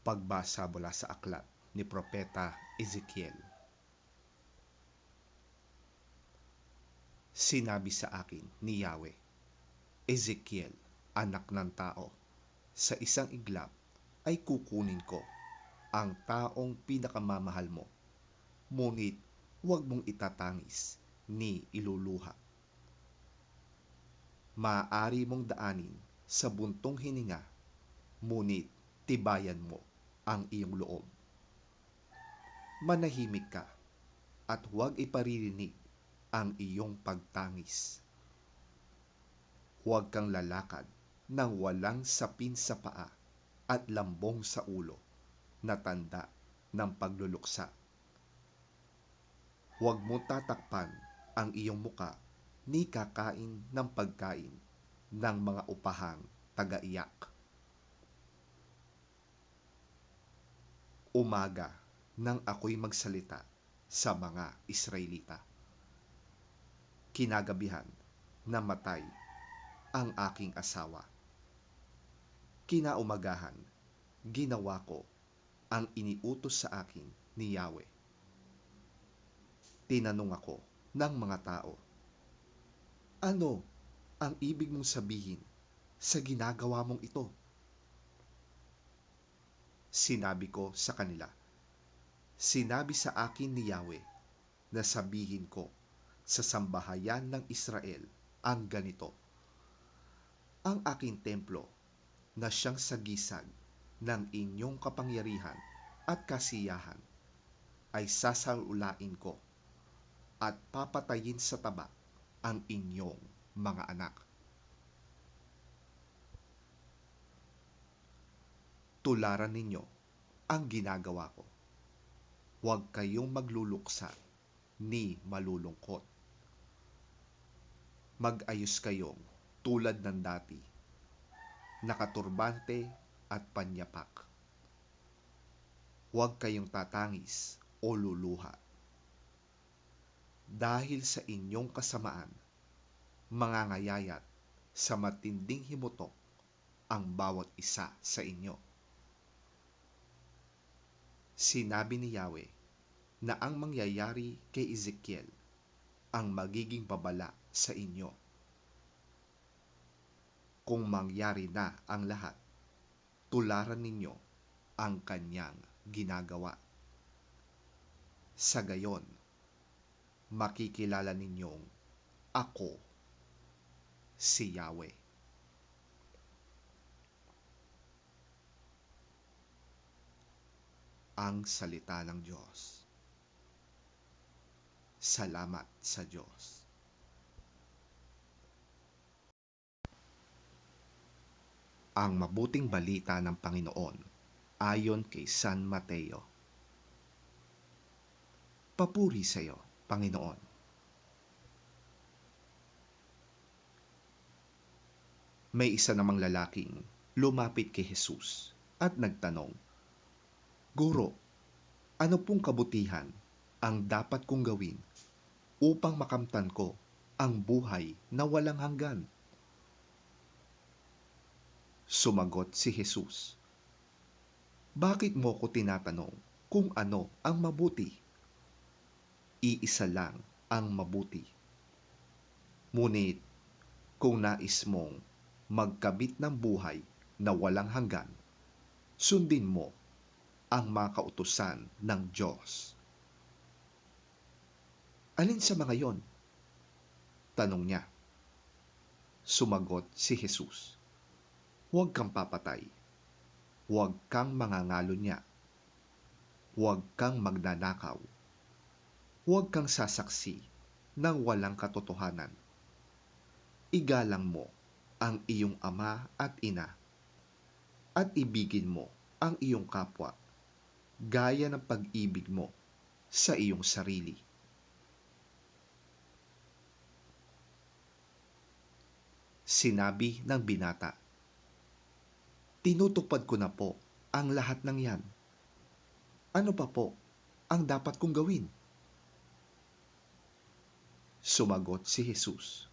Pagbasa mula sa aklat ni Propeta Ezekiel. Sinabi sa akin ni Yahweh, Ezekiel, anak ng tao, sa isang iglap ay kukunin ko ang taong pinakamamahal mo, ngunit huwag mong itatangis ni iluluha. Maaari mong daanin sa buntong hininga, ngunit tibayan mo ang iyong loob. Manahimik ka at huwag iparirinig ang iyong pagtangis. Huwag kang lalakad ng walang sapin sa paa at lambong sa ulo na tanda ng pagluluksa. Huwag mo tatakpan ang iyong muka ni kakain ng pagkain ng mga upahang taga-iyak. Umaga nang ako'y magsalita sa mga Israelita. Kinagabihan, namatay ang aking asawa. Kinaumagahan, ginawa ko ang iniutos sa akin ni Yahweh. Tinanong ako ng mga tao, ano ang ibig mong sabihin sa ginagawa mong ito? Sinabi ko sa kanila, sinabi sa akin ni Yahweh na sabihin ko sa sambahayan ng Israel ang ganito, ang aking templo na siyang sagisag ng inyong kapangyarihan at kasiyahan ay sasaulain ko at papatayin sa taba ang inyong mga anak. Tularan ninyo ang ginagawa ko. Huwag kayong magluluksa ni malulungkot. Mag-ayos kayong tulad ng dati, nakaturbante at panyapak. Huwag kayong tatangis o luluha. Dahil sa inyong kasamaan, mangangayayat sa matinding himutok ang bawat isa sa inyo. Sinabi ni Yahweh na ang mangyayari kay Ezekiel ang magiging babala sa inyo. Kung mangyari na ang lahat, tularan ninyo ang kanyang ginagawa. Sa gayon, makikilala ninyong ako, si Yahweh. Ang salita ng Diyos. Salamat sa Diyos. Ang mabuting balita ng Panginoon ayon kay San Mateo. Papuri sa iyo, Panginoon. May isa namang lalaking lumapit kay Jesus at nagtanong, Guro, ano pong kabutihan ang dapat kong gawin upang makamtan ko ang buhay na walang hanggan? Sumagot si Jesus, bakit mo ko tinatanong kung ano ang mabuti? Iisa lang ang mabuti. Ngunit kung nais mong magkabit ng buhay na walang hanggan, sundin mo ang mga kautusan ng Diyos. Alin sa mga yon? Tanong niya. Sumagot si Jesus, huwag kang papatay, huwag kang mangangalunya, huwag kang magnanakaw, huwag kang sasaksi ng walang katotohanan, igalang mo ang iyong ama at ina, at ibigin mo ang iyong kapwa gaya ng pag-ibig mo sa iyong sarili. Sinabi ng binata, tinutupad ko na po ang lahat ng yan. Ano pa po ang dapat kong gawin? Sumagot si Jesus,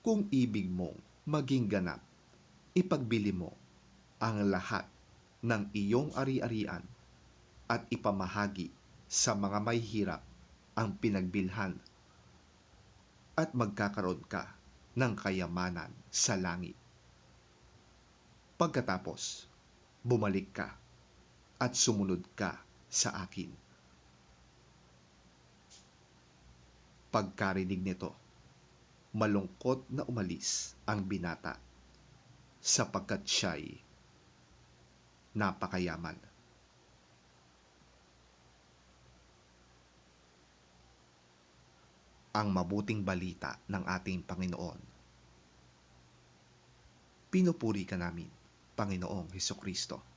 kung ibig mong maging ganap, ipagbili mo ang lahat ng iyong ari-arian at ipamahagi sa mga may hirap ang pinagbilhan at magkakaroon ka ng kayamanan sa langit. Pagkatapos, bumalik ka at sumunod ka sa akin. Pagkarinig nito, malungkot na umalis ang binata sapagkat siya'y napakayaman. Ang mabuting balita ng ating Panginoon. Pinupuri ka namin, Panginoong Hesukristo.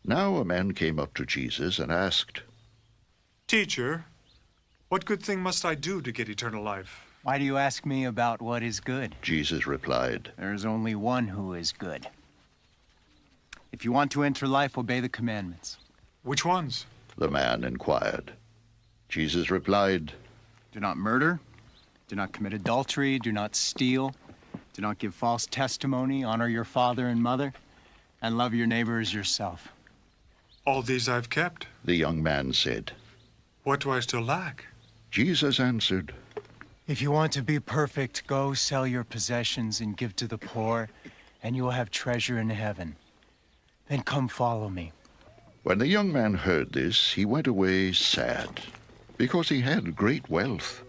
Now a man came up to Jesus and asked, Teacher, what good thing must I do to get eternal life? Why do you ask me about what is good? Jesus replied, There is only one who is good. If you want to enter life, obey the commandments. Which ones? The man inquired. Jesus replied, Do not murder, do not commit adultery, do not steal, do not give false testimony, honor your father and mother, and love your neighbor as yourself. All these I've kept. The young man said. What do I still lack? Jesus answered, If you want to be perfect, go sell your possessions and give to the poor, and you will have treasure in heaven. Then come follow me. When the young man heard this, he went away sad, because he had great wealth.